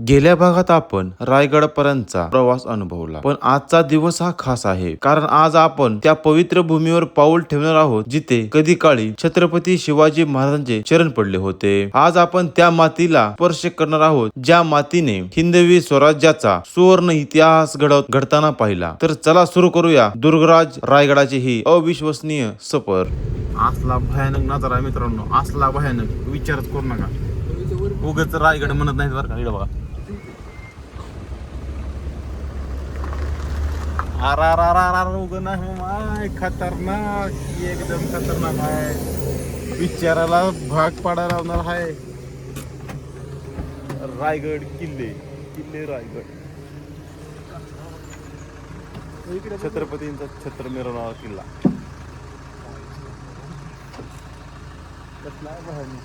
गेल्या भागात आपण रायगड पर्यंतचा प्रवास अनुभवला, पण आजचा दिवस हा खास आहे, कारण आज आपण त्या पवित्र भूमीवर पाऊल ठेवणार आहोत जिथे कधी काळी छत्रपती शिवाजी महाराजांचे चरण पडले होते. आज आपण त्या मातीला स्पर्श करणार आहोत ज्या मातीने हिंदवी स्वराज्याचा सुवर्ण इतिहास घडताना पाहिला. तर चला सुरू करूया दुर्गराज रायगडाची ही अविश्वसनीय सफर. असला भयानक नजारा आहे मित्रांनो, असला भयानक विचारच करू नका. उगाच रायगड म्हणत नाहीत बरं का. इकडे बघा, खतरनाक, एकदम खतरनाक आहे. विचाराला भाग पाडायला लावणार आहे. रायगड किल्ले रायगड, छत्रपतींचा छत्र मिरवणारा किल्ला. कसला भारी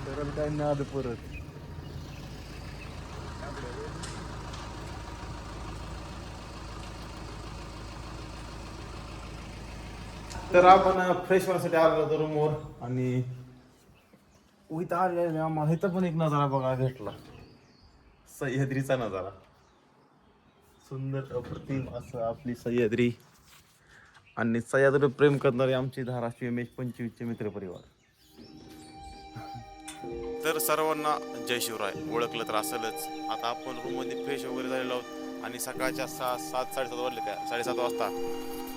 सरळ काय नाद परत. तर आपण फ्रेश होण्यासाठी आलो होतो रूमवर आणि इथं आले आम्हाला इथं पण एक नजारा बघायला भेटला. सह्याद्रीचा नजारा, सुंदर अप्रतिम असं आपली सह्याद्री आणि सह्याद्री प्रेम करणारे आमचे धाराशिव MH25 चे मित्रपरिवार. तर सर्वांना जय शिवराय. ओळखलं तर असेलच. आता आपण रूम मध्ये फ्रेश वगैरे झालेलो आहोत आणि सकाळच्या 7:30 वाजले, त्या 7:30 वाजता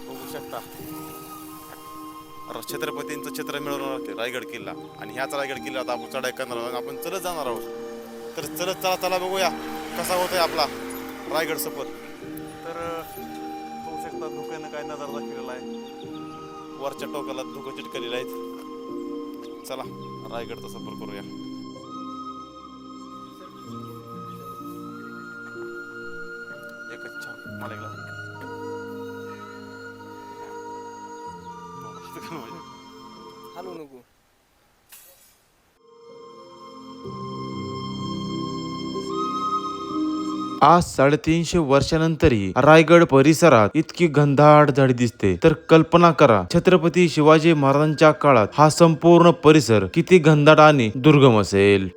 बघू शकता छत्रपतींचं छत्र मिळवणार रायगड किल्ला. आणि ह्याच रायगड किल्ला आता आपण चढाई करणार आहोत, आपण चलत जाणार आहोत. तर चलत चला बघूया कसा होतोय आपला रायगड सफर. तर बघू शकता धुक्यानं काय नजारा दाखवलेला आहे, वरच्या टोकाला धुकं चिटकलेलं आहेत. चला रायगडचा सफर करूया. एकच छान मला हलू नको. आज 350 वर्षानंतरही रायगड परिसरात इतकी घनदाट झाडी दिसते. तर कल्पना करा, छत्रपती शिवाजी महाराजांच्या काळात हा संपूर्ण परिसर किती घनदाट आणि दुर्गम असेल.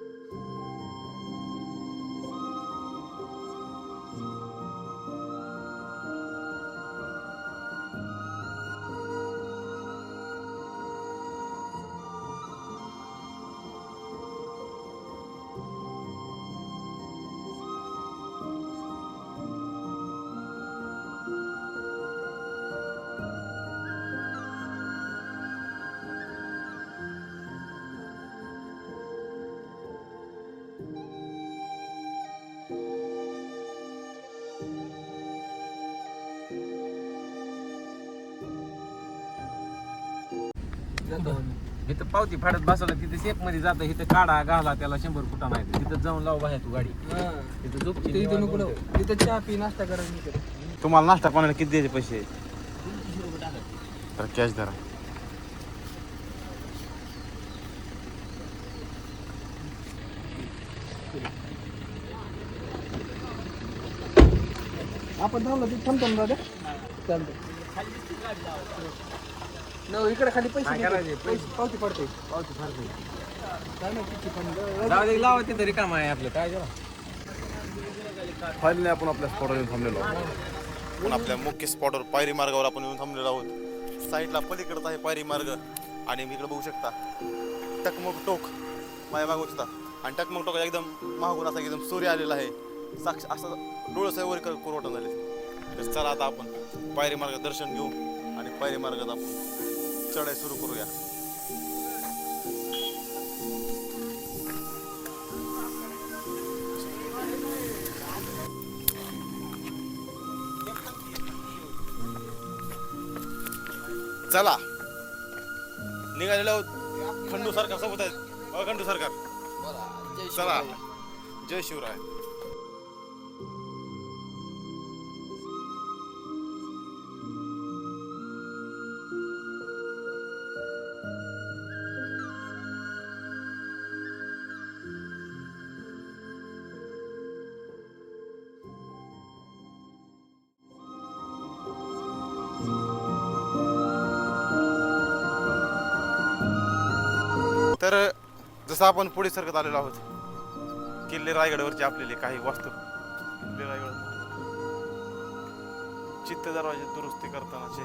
इथं पावती फाडत बसवलं, तिथे सेफ मध्ये जातं. इथं काढा घाला त्याला 100 फुटा नाही. तिथं जाऊन लाव बाहेर तू गाडी. तिथं झोप. तिथं चहा पी नाश्ता करा. तुम्हाला नाश्ता पाण्याला किती द्यायचे पैसे? तर कॅश धरा. आपण थांबलो तिथे थांबतो ना दादा. चालतं. न इकडे खाली पैसे पावती पडते. काय नाही किती पण लावा तिथं रिकाम आहे आपलं. काय फायनली आपण आपल्या स्पॉटवर येऊन थांबलेलो आहोत. पण आपल्या मुख्य स्पॉटवर पायरी मार्गावर आपण येऊन थांबलेलो आहोत. साईडला पलीकडचा आहे पायरी मार्ग आणि इकडे बघू शकता टकमक टोक माझ्या मागू शकता. आणि टकमक टोक एकदम मागून असा एकदम सूर्य आलेला आहे. साक्ष असं डोळस वर कुरवटून झाले. तर चला आता आपण पायरी मार्ग दर्शन घेऊ आणि पायरी मार्गात आपण चढाई सुरू करूया. चला निघालेलो आहोत. खंडू सरकार सोबत आहेत. खंडू सरकार चला. जय शिवराय. तर जसं आपण पुढे सरकत आलेलो आहोत, किल्ले रायगडावरचे आपल्याला काही वास्तू किल्ले रायगड चित्त दरवाजे दुरुस्ती करतानाचे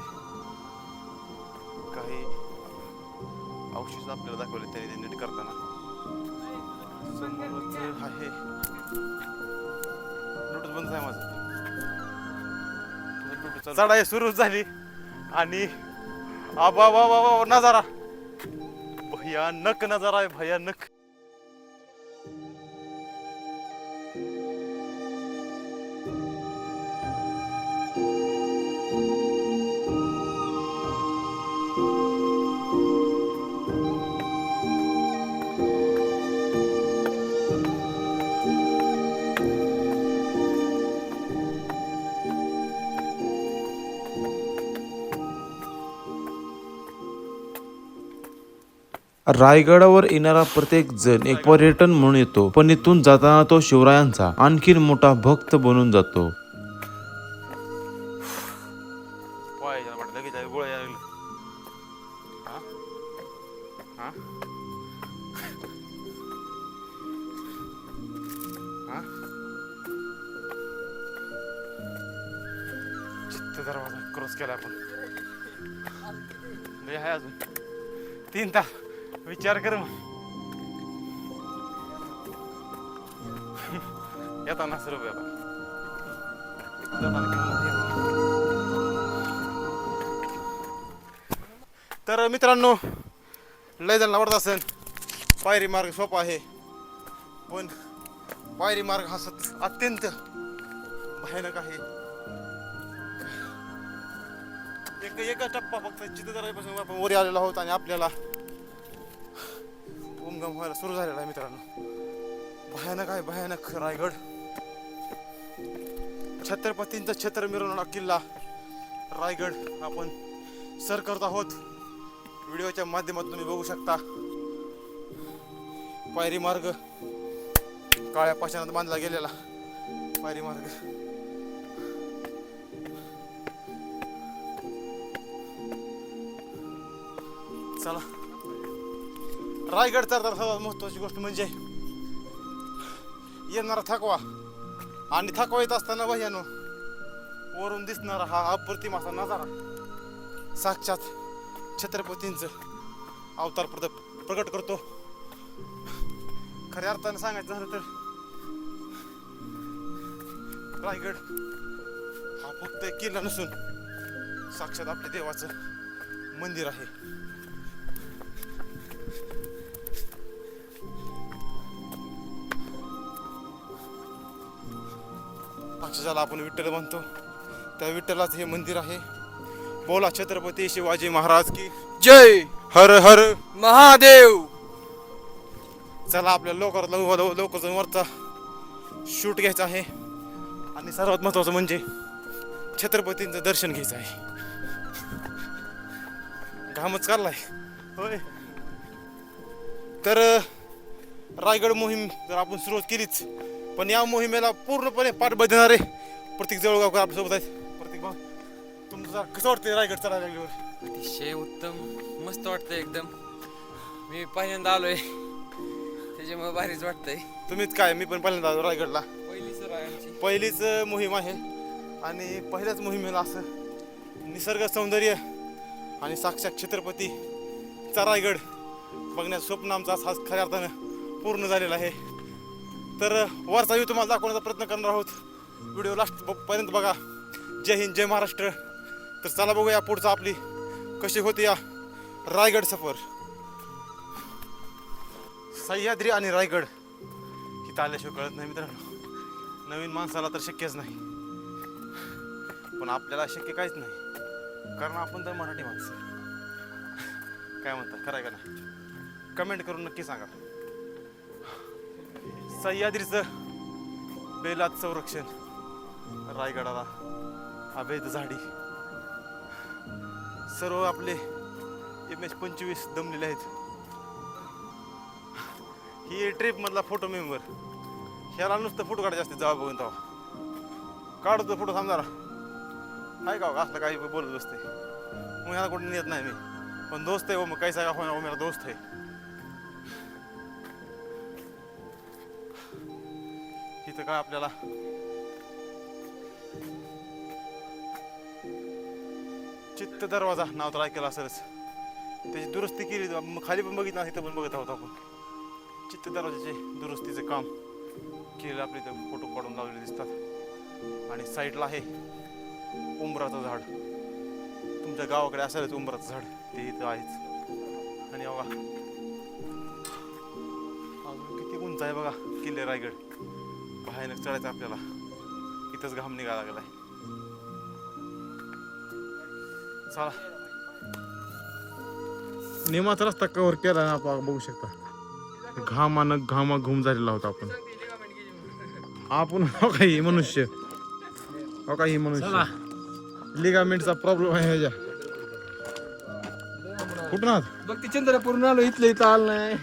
काही अवशेष आपल्याला दाखवले त्यांनी ते नीट करताना. समोरच आहे ब्लूटूथ बंद आहे माझं. चढाई सुरू झाली आणि आबा वा वा वा नजारा भयानक नजारा आहे भयानक. रायगडावर येणारा प्रत्येक जण एक पर्यटन म्हणून येतो, पण इथून जाताना तो शिवरायांचा आणखीन मोठा भक्त बनून जातो. चित्त दरवाजा क्रॉस केला आपण. लय आहे अजून 3 तास विचार कर मग. येताना सर्व तर मित्रांनो लय जण आवडत असेल. पायरी मार्ग सोपा आहे पण पायरी मार्ग हा अत्यंत भयानक आहे. एका टप्पा फक्त चित्रपासून आपण वर आलेलो आहोत आणि आपल्याला उमगम व्हायला सुरू झालेला आहे. मित्रांनो भयानक आहे भयानक रायगड. छत्रपतींचा छत्र मिरवणारा किल्ला रायगड आपण सर करत आहोत. व्हिडिओच्या माध्यमातून तुम्ही बघू शकता. पायरी मार्ग काळ्या पाषाणात बांधला गेलेला पायरी मार्ग. चला रायगडचा सर्वात महत्वाची गोष्ट म्हणजे येणारा थकवा आणि थकवा येत असताना भयानो वरून दिसणारा हा अप्रतिम असा नजारा साक्षात छत्रपतींचं अवतार प्रकट करतो. खऱ्या अर्थाने सांगायचं झालं तर रायगड हा फक्त एक किल्ला नसून साक्षात आपल्या देवाचं मंदिर आहे. ज्याला आपण विठ्ठल म्हणतो त्या विठ्ठलाचं हे मंदिर आहे. बोला छत्रपती शिवाजी महाराज की जय. हर हर महादेव. चला आपल्या लवकर वरचा शूट घ्यायचा आहे आणि सर्वात महत्वाचं म्हणजे छत्रपतींचं दर्शन घ्यायचं आहे. घामच काढलाय होय. तर रायगड मोहीम जर आपण सुरुवात केलीच पण या मोहिमेला पूर्णपणे पाठबळ देणारे प्रतीक जवळगावकर आपल्यासोबत आहेत. प्रतीक भाऊ तुमचं कसं वाटतंय रायगड चढायला लागल्यावर? अतिशय उत्तम मस्त वाटतंय एकदम. मी पहिल्यांदा आलोय त्याच्यामुळे भारीच वाटतंय. तुम्हीच काय मी पण पहिल्यांदा आलो रायगडला. पहिलीच मोहीम आहे आणि पहिल्याच मोहिमेला असं निसर्ग सौंदर्य आणि साक्षात छत्रपतीचा रायगड बघण्याचं स्वप्न आमचा आज खऱ्या अर्थानं पूर्ण झालेला आहे. तर वरचा व्ह्यू तुम्हाला दाखवण्याचा प्रयत्न करणार आहोत. व्हिडिओ लास्ट पर्यंत बघा. जय हिंद जय महाराष्ट्र. तर चला बघूया पुढचा आपली कशी होती या रायगड सफर. सह्याद्री आणि रायगड इथं आल्याशिवाय कळत नाही मित्रांनो. नवीन माणसाला तर शक्यच नाही पण आपल्याला शक्य काहीच नाही कारण आपण तर मराठी माणसं. काय म्हणता खरं का नाही? कमेंट करून नक्की सांगा. सह्याद्रीचं बेलात संरक्षण, रायगडाला अभेद झाडी, सर्व आपले MS-25 दमलेले आहेत. ही ट्रिप मधला फोटो मेंबर. ह्याला नुसतं फोटो काढायचे असते जावा बघून तेव्हा काढतो फोटो समजा आहे का असलं काही बोलत बसते मग ह्याला कुठे नेत नाही मी. पण दोस्त आहे हो मग कैसा का होणार मेरा दोस्त आहे. इथं काय आपल्याला चित्त दरवाजा नाव तर ऐकलं असेलच, त्याची दुरुस्ती केली. खाली पण बघितलं, इथं पण बघत आहोत आपण. चित्त दरवाजाचे दुरुस्तीचं काम केलेलं आपले इथं फोटो काढून लावलेले दिसतात. आणि साईडला आहे उंबराचं झाड. तुमच्या गावाकडे असेलच उंबराचं झाड, ते इथं आहेच. आणि बघा अजून किती उंच आहे बघा किल्ले रायगड. भयानक चढायचं आपल्याला, इथंच घाम निघायला लागलाय. चला, नियमाचा रस्ता कव्हर केला ना आपण, बघू शकता. घामानं घामाघूम झालेला होता आपण हो काही मनुष्य, हो काही मनुष्य. लिगामेंटचा प्रॉब्लेम आहे ह्याच्या. कुठं आहात? बघ ती चंद्रपूर आलो, इथं आलं नाही.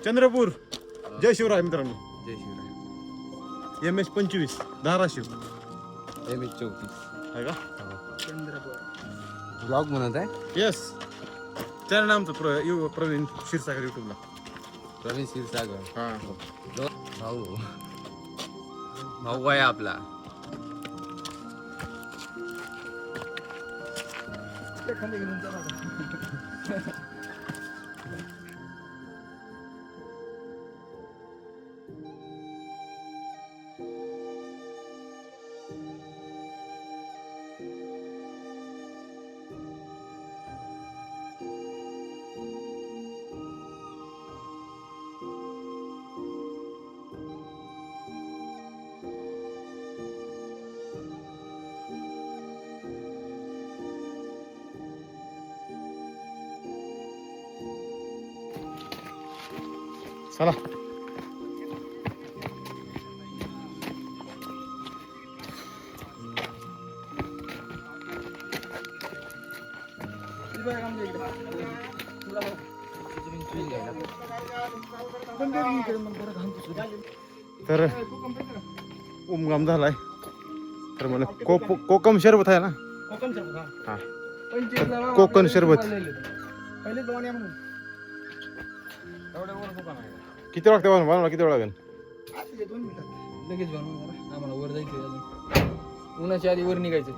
चंद्रपूर. जय शिवराय मित्रांनो. जय शिवराय. MS 25 धाराशिव. MS 34 आहे का? चंद्रपूर ब्लॉग म्हणत आहे. येस, चॅनल नामचं प्रवीण क्षीरसागर युट्यूबला. प्रवीण क्षीरसागर. हां भाऊ भाऊ आहे आपला. चला. तर उमगाम झालाय. तर मला कोकम शरबत आहे ना. हा, कोकण शरबत. किती लागते बनवायला? किती वेळ लागेल? लगेच बनवून जरा. आम्हाला वर जायचं, उन्हाच्या आधी वर निघायचं.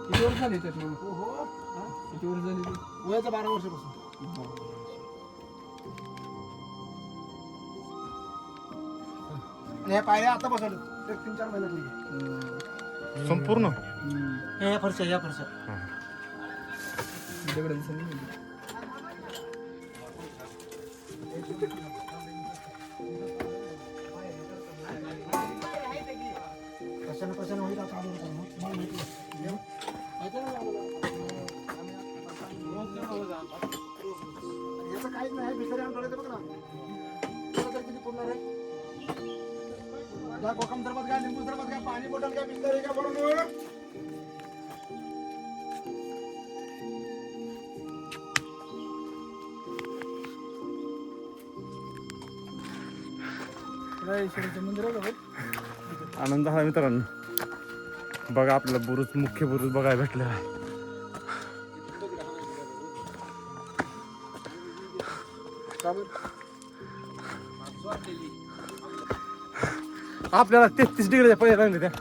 किती वर्ष झाली त्यात? किती वर्ष झाली? वयाचं 12 वर्षापासून. या पायऱ्या आता बसवलं 3-4 महिन्यापूर्वी संपूर्ण या फरशा दगड दिसत नाही. कशानं होईल आता याचं काहीच नाही. बिचारे आमच्याकडे बघ ना, किती पुरणार आहे. कोकम सरबत घ्या, लिंबू सरबत घ्या, पाणी बॉटल घ्या, बिस्लरी घ्या, बरोबर. मंदिर आहे. आनंद झाला मित्रांनो. बघा आपल्याला बुरुज, मुख्य बुरुज बघायला भेटले आहे. आपल्याला 33 डिग्रीच्या पायऱ्या लागल्या त्या.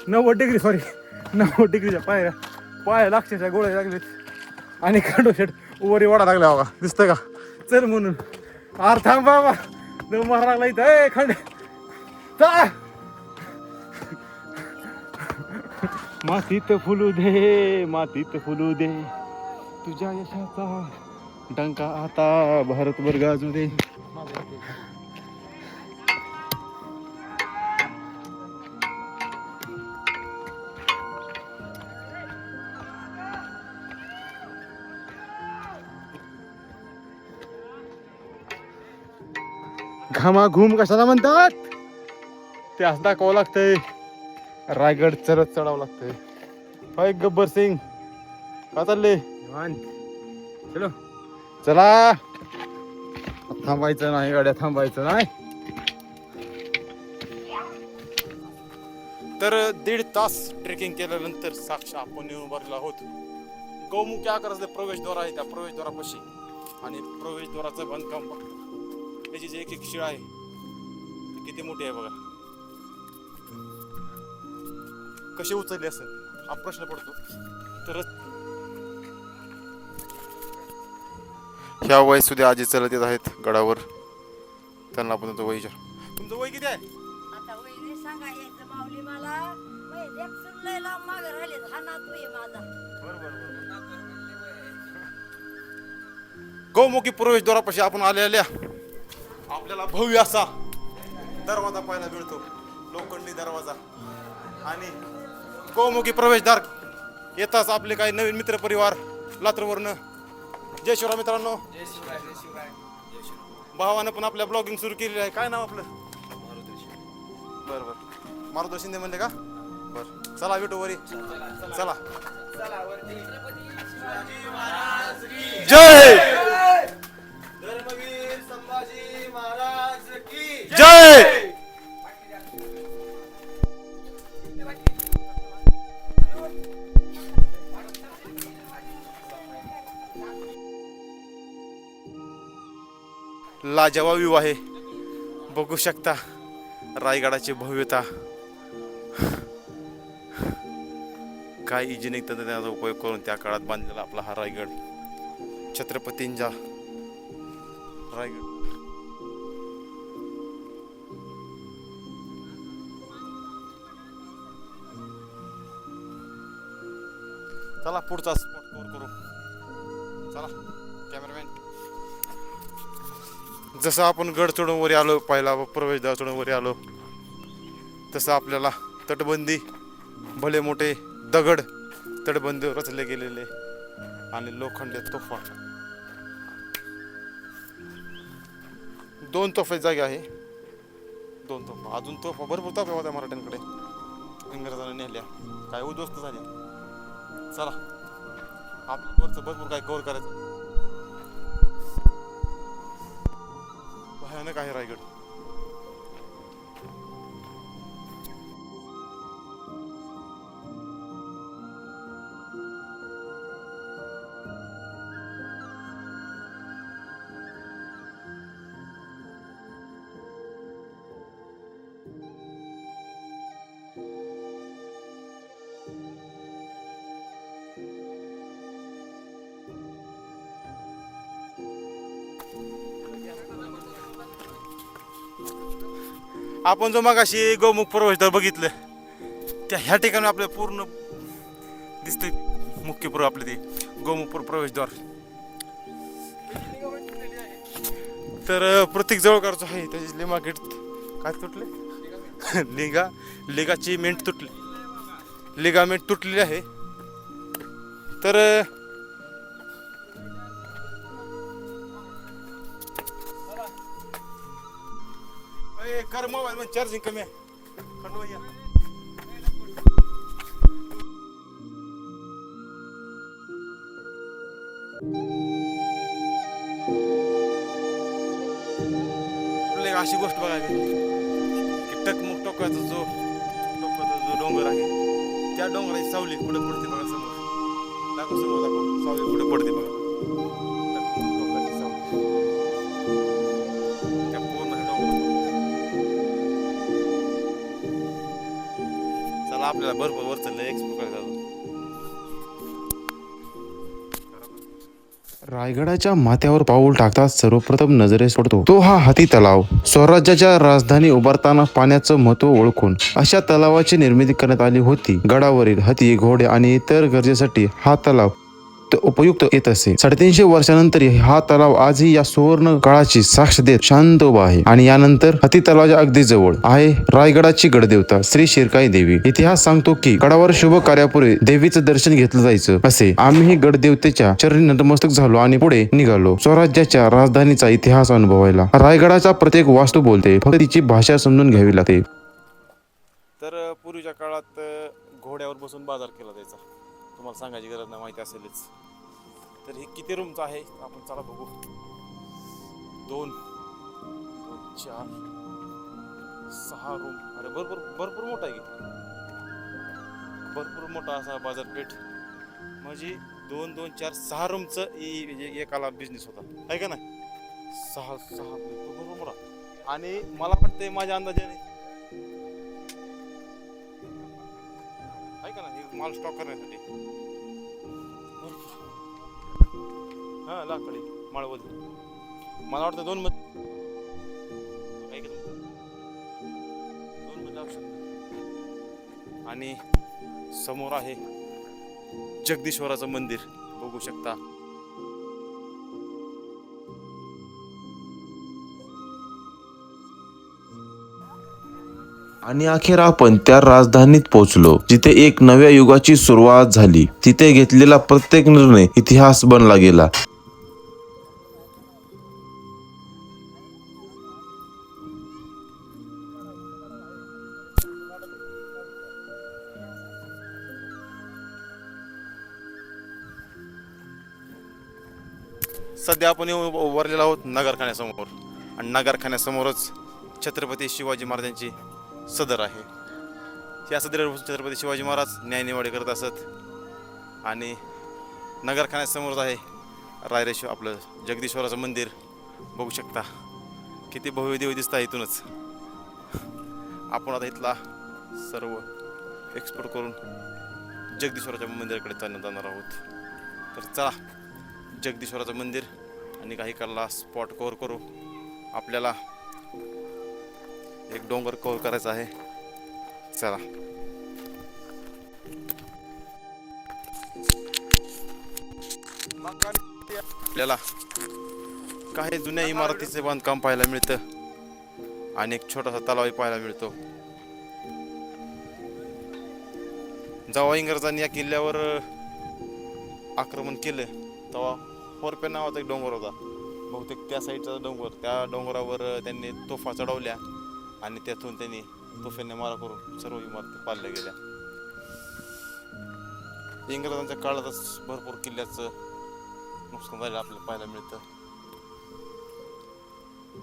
90 डिग्री, सॉरी 90 डिग्रीच्या पायऱ्या. पाय अक्षरशः गोळे लागलेत. आणि खंडोशेट वरी वाडा लागला बघा, दिसतं का? चल म्हणून. आर थांब बाबा, न मारा लागला इथं. ए खंड, मातीत फुलू दे, मातीत फुलू दे, तुझ्या यशाचा डंका आता भारतभर गाजू दे. घामाघूम कशाला म्हणतात ते असं दाखवावं लागतंय. रायगड चढत चढावं लागतंय. हाय गब्बर सिंग, का चालले? चलो चला, थांबायचं नाही गाड्या, थांबायचं नाही. तर 1.5 तास ट्रेकिंग केल्यानंतर साक्षात आपण येऊन उभारलेलो आहोत गौमुखी आकाराचा प्रवेशद्वार आहे, त्या प्रवेशद्वारापाशी आणि प्रवेशद्वाराचं बांधकाम बघ, त्याची जी एक एक शिळा आहे ती किती मोठी आहे बघा. कशी उचलली असेल हा प्रश्न पडतो. तर ह्या वय सुद्धा आजी चालत येत आहेत गडावर. त्यांना आपण तुमचं वय विचार. तुमचं वय किती आहे? आता वहिनी सांगा यायचं माऊली मला वय एक सुनलंय लांब मागं राहिले हा नातू आहे माझा. गौमुखी प्रवेशद्वारापाशी आपण आलेल्या आपल्याला भव्य असा दरवाजा पाहायला मिळतो, लोखंडी दरवाजा. आणि गौमुखी प्रवेशद्वार येताच आपले काही नवीन मित्र परिवार लातूरवरनं. जय शिवराय मित्रांनो. भावानं पण आपल्या ब्लॉगिंग सुरू केलेली आहे. काय नाव आपलं? बरं मारुती शिंदे म्हणले का? बरं चला भेटू वरी. चला जय धर्मवीर संभाजी महाराज की जय. लाजवाब व्ह्यू आहे, बघू शकता रायगडाची भव्यता. काय इंजिनिअरिंग तंत्रज्ञानाचा उपयोग करून त्या काळात बांधलेला आपला हा रायगड, छत्रपतींचा रायगड. चला पुढचा स्पॉट कव्हर करू. चला कॅमेरामॅन. जसं आपण गड चढून वरी आलो, पहिला प्रवेशद्वार चढून वरी आलो, तसं आपल्याला तटबंदी, भले मोठे दगड तटबंदी रचले गेलेले आणि लोखंडी तोफा. 2 तोफे जागे आहे, 2 तोफा. अजून तोफा भरपूर तोफा होत्या मराठ्यांकडे, इंग्रजांनी नेल्या, काय उद्ध्वस्त झाल्या. चला आपल्या वरचं भरपूर काय कव्हर करायचं. भयानक आहे रायगड. आपण जो मगाशी गौमुख प्रवेशद्वार बघितलं, त्या ह्या ठिकाणी आपल्या पूर्ण दिसते मुख्य आपले ते गौमुख प्रवेशद्वार. तर प्रत्येक जवळकारचं आहे त्याची लिमागेट काय तुटले, लिगाची मेंट तुटली, लिगामेंट तुटलेली आहे. तर कर मोबाईल मध्ये चार्जिंग कमी आहे. खंडोया अशी गोष्ट बघायची की टोकाचा जो डोंगर आहे, त्या डोंगराची सावली कुठे पडते बघा. समोर दाखव सावली कुठे पडते बघा. टोकाची सावली त्या पूर्ण डोंगर. चला आपल्याला भरपूर वर चाललं एक्सप्लोर करायचं. रायगडाच्या माथ्यावर पाऊल टाकताच सर्वप्रथम नजरेस पडतो तो हा हाती तलाव. स्वराज्याच्या राजधानी उभारताना पाण्याचं महत्व ओळखून अशा तलावाची निर्मिती करण्यात आली होती. गडावरील हत्ती, घोडे आणि इतर गरजेसाठी हा तलाव उपयुक्त येत असे. 350 वर्षानंतर हा तलाव आजही या सुवर्ण काळाची साक्ष देत शांत उभा आहे. आणि यानंतर हाती तलावाच्या अगदी जवळ आहे रायगडाची गडदेवता श्री शिरकाई देवी. इतिहास सांगतो की गडावर शुभ कार्यापूर्वी देवीचं दर्शन घेतलं जायचं असे. आम्ही गडदेवतेच्या चरणी नतमस्तक झालो आणि पुढे निघालो स्वराज्याच्या राजधानीचा इतिहास अनुभवायला. रायगडाचा प्रत्येक वास्तू बोलते, फक्त तिची भाषा समजून घ्यावी लागते. तर पूर्वीच्या काळात घोड्यावर बसून बाजार केला जायचा. तुम्हाला सांगायची गरज नाही, माहिती असेलच. तर हे किती रूमचं आहे आपण चला बघू. 2, 4, 6 रूम. अरे भरपूर मोठा आहे की, भरपूर मोठा असा बाजारपेठ. म्हणजे 2 2 4 6 रूमचं एकाला बिझनेस होता आहे का नाही 6 बरोबर आहे. आणि मला वाटतंय माझ्या अंदाजाने आहे का ना हे माल स्टॉक करण्यासाठी हा लाकडी माळवल मला वाटतं 2 मजली आहे का 2 मजली असू शकतं. आणि समोर आहे जगदीश्वराचं मंदिर बघू शकता. आणि अखेर आपण त्या राजधानीत पोहोचलो जिथे एक नव्या युगाची सुरुवात झाली. तिथे घेतलेला प्रत्येक निर्णय इतिहास बनला गेला. सध्या आपण उभारलेलो आहोत नगरखान्यासमोर आणि नगरखान्यासमोरच छत्रपती शिवाजी महाराजांची सदर आहे. या सदरीवर छत्रपती शिवाजी महाराज न्यायनिवाडे करत असत. आणि नगरखान्यासमोरच आहे रायरेश्वर आपलं जगदीश्वराचं मंदिर बघू शकता. किती भव्य दिव्य दिसतं इथूनच. आपण आता इथला सर्व एक्सप्लोर करून जगदीश्वराच्या मंदिराकडे जाणार आहोत. तर चला जगदीश्वराचं मंदिर आणि काही काळाला स्पॉट कव्हर करू. आपल्याला एक डोंगर कव्हर करायचा आहे. चला आपल्याला काही जुन्या इमारतीचे बांधकाम पाहायला मिळतं आणि एक छोटासा तलावही पाहायला मिळतो. जेव्हा इंग्रजांनी या किल्ल्यावर आक्रमण केलं तेव्हा फोरपे नावाचा एक डोंगर होता. बहुतेक त्या साईडचा डोंगर, त्या डोंगरावर त्यांनी तोफा चढवल्या आणि त्यातून त्यांनी तोफेने मारा करून सर्व इमारती पाडल्या गेल्या. इंग्रजांच्या काळातच भरपूर किल्ल्याचं नुकसान झालं आपल्याला पाहायला मिळतं.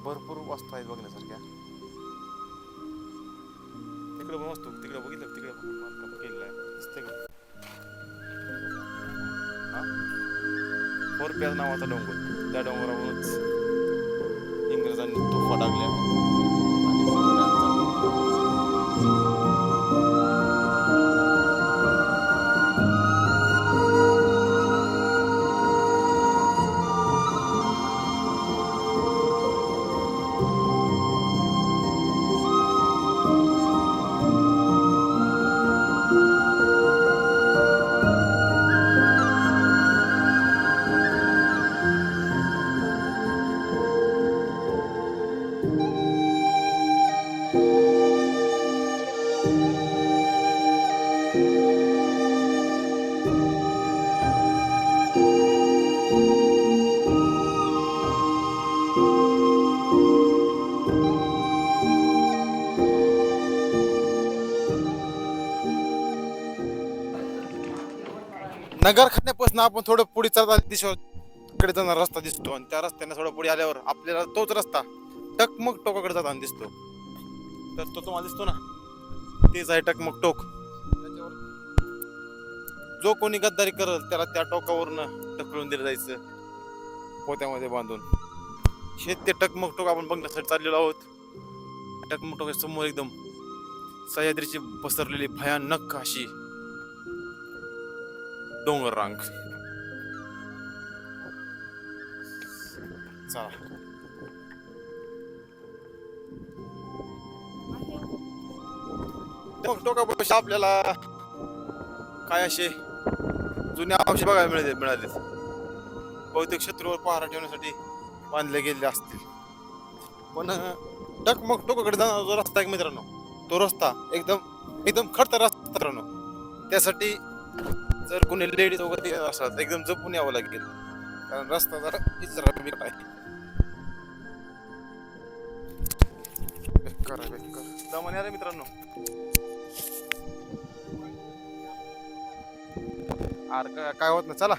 भरपूर वास्तू आहेत बघण्यासारख्या. तिकडे पण वास्तू तिकडे बघितलं तिकडे पण केलेलं आहे दिसतंय का? फोरप्या नावाचा डोंगर, त्या डोंगरावरूनच इंग्रजांनी तोफा टाकल्या आणि नगरखान्यापासून आपण थोडं पुढे चालत दिशेकडे जाणार रस्ता दिसतो आणि त्या रस्त्याने थोडं पुढे आल्यावर आपल्याला तोच रस्ता टकमक टोकाकडे जाताना दिसतो. तर तो तुम्हाला दिसतो ना, तेच आहे टकमक टोक. त्याच्यावर जो कोणी गद्दारी करल त्याला त्या टोकावरून ढकलून दिलं जायचं पोत्यामध्ये बांधून. हे ते टकमक टोक आपण बघण्यासाठी चाललेलो आहोत. टकमक टोक समोर एकदम सह्याद्रीची पसरलेली भयानक अशी डोंगर रांग. चला टोकापाशी आपल्याला काय असे जुने अंश बघायला मिळाले. बहुतेक शत्रूवर पहारा ठेवण्यासाठी बांधले गेले असतील. पण टकमक टोकाकडे जाणारा जो रस्ता आहे मित्रांनो, तो रस्ता एकदम खडतर रस्ता मित्रांनो. त्यासाठी जर कोणी लेडीज वगैरे असतात एकदम जपून यावं लागेल, कारण रस्ता जरा बिकट आहे. बेकार दमन रे मित्रांनो. काय होत ना. चला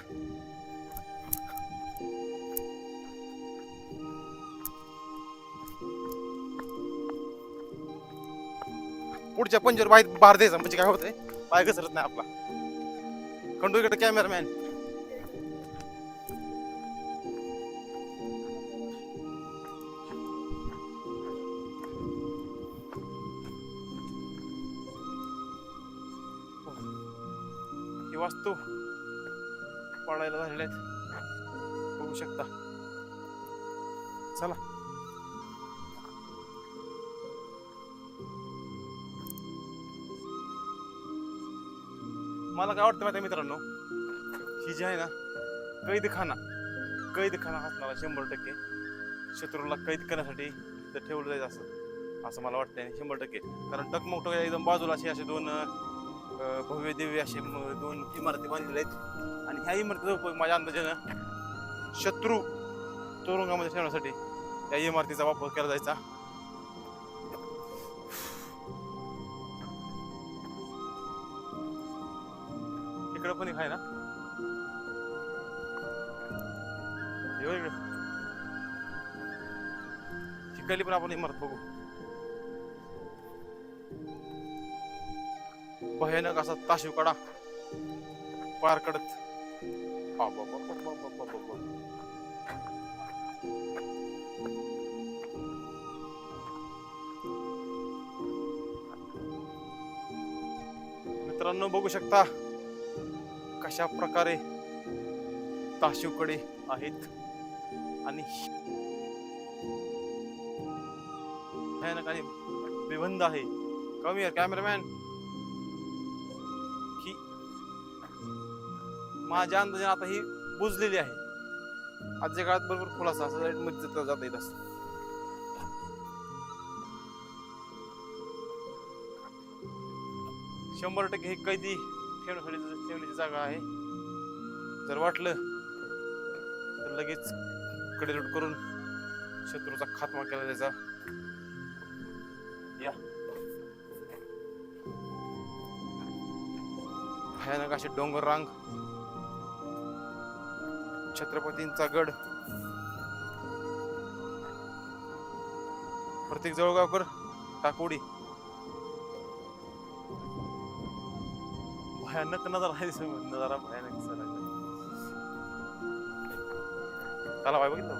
पुढच्या पंजर बाहेर द्यायचा म्हणजे काय होतंय, पाय घसरत नाही आपला. खंडू इकडे कॅमेरामॅन ही वास्तू पडायला झालेल्या आहेत, बघू शकता. चला मला काय वाटतं माहिती मित्रांनो, ही जी आहे ना कैदखाना असणारा 100% शत्रूला कैद करण्यासाठी तर ठेवलं जायचं असं मला वाटतंय 100%. कारण टकमक एकदम बाजूला असे दोन भव्य दिव्य असे दोन इमारती बांधलेल्या आहेत आणि ह्या इमारतीचा माझ्या अंदाजानं शत्रू तुरुंगामध्ये ठेवण्यासाठी या इमारतीचा वापर केला जायचा. इकडं पण एक आहे ना, शिकायली पण आपण इमारत बघू. भयानक असा ताशिवकडा पार कडत. मित्रांनो बघू शकता कशा प्रकारे ताशिवकडे आहेत आणि भयानक आणि बेबंद आहे. कमी यार कॅमेरामॅन, ही माझ्या अंदाजाने आता ही बुजलेली आहे. आजच्या काळात बरोबर खुलासा असं लाईट मध्ये जाता येत असत. शंभर टक्के हे कैदी ठेवण्याची जागा आहे. जर वाटलं तर लगेच कडेलोट करून शत्रूचा खात्मा केला जायचा. या भयानक अशी डोंगर रांग, छत्रपतींचा गड, प्रत्येक जळगावकर टाकोडी. भयानक नजारा आहे, नजारा भयानक दिसायला. तलाव आहे बघितलं,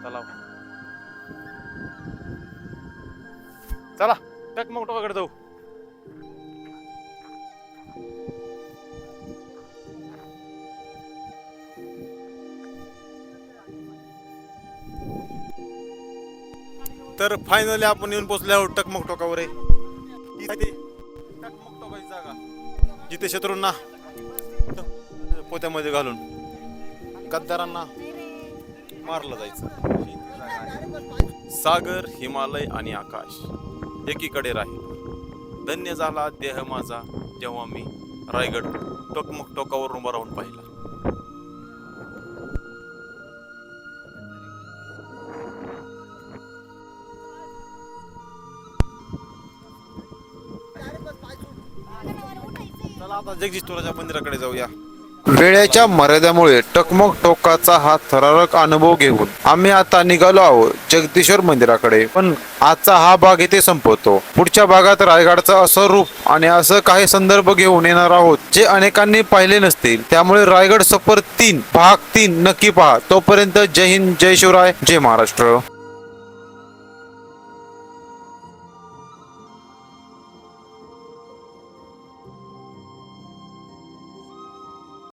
तलाव. चला टकमक टोकाकडे जाऊ. तर फायनली आपण येऊन पोहोचले आहोत टकमक टोकावर. टकमक टोकाची जागा जिथे शत्रूंना पोत्यामध्ये घालून गद्दारांना मारलं जायचं. सागर, हिमालय आणि आकाश एकीकडे राहील. धन्य झाला देह माझा जेव्हा मी रायगड टकमक टोकावर उभा राहून पाहिला. चला आता जगदीश्वराच्या मंदिराकडे जाऊया. वेळेच्या मर्यादेमुळे टकमक टोकाचा हा थरारक अनुभव घेऊन आम्ही आता निघालो आहोत जगदीश्वर मंदिराकडे. पण आजचा हा भाग इथे संपवतो. पुढच्या भागात रायगडचं असं रूप आणि असं काही संदर्भ घेऊन येणार आहोत जे अनेकांनी पाहिले नसतील. त्यामुळे रायगड सफर 3 भाग 3 नक्की पहा. तोपर्यंत जय हिंद, जय शिवराय, जय महाराष्ट्र.